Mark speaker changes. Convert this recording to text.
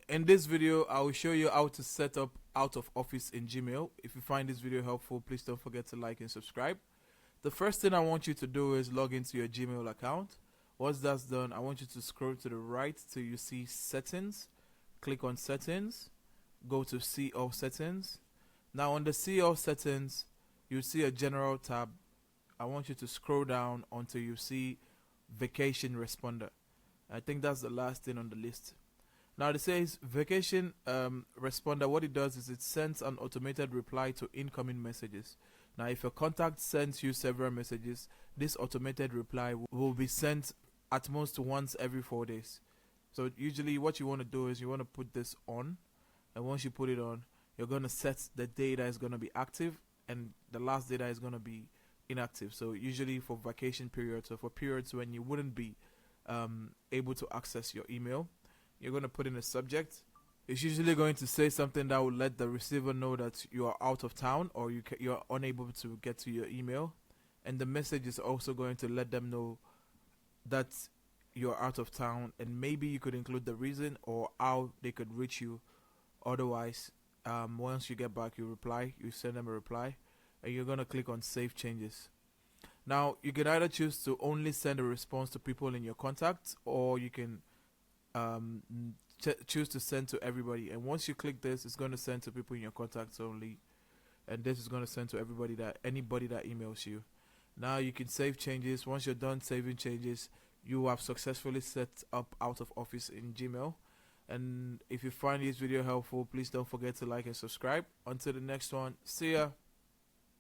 Speaker 1: In this video, I will show you how to set up out of office in Gmail. If you find this video helpful, please don't forget to like and subscribe. The first thing I want you to do is log into your Gmail account. Once that's done, I want you to scroll to the right till you see settings. Click on settings, go to see all settings. Now on the see all settings, you see a general tab. I want you to scroll down until you see vacation responder. I think that's the last thing on the list. Now it says vacation responder. What it does is it sends an automated reply to incoming messages. Now if your contact sends you several messages, this automated reply will be sent at most once every 4 days. So usually what you want to do is you want to put this on, and once you put it on, you're going to set the day that is going to be active and the last day that is going to be inactive. So usually for vacation periods or for periods when you wouldn't be able to access your email, you're going to put in a subject. It's usually going to say something that will let the receiver know that you are out of town or you're unable to get to your email. And the message is also going to let them know that you're out of town, and maybe you could include the reason or how they could reach you. Otherwise, once you get back, you send them a reply, and you're going to click on save changes. Now, you can either choose to only send a response to people in your contacts, or you can choose to send to everybody. And once you click this, it's going to send to people in your contacts only, and this is going to send to anybody that emails you. Now you can save changes. Once you're done saving changes, you have successfully set up out of office in Gmail. And if you find this video helpful, please don't forget to like and subscribe. Until the next one, see ya.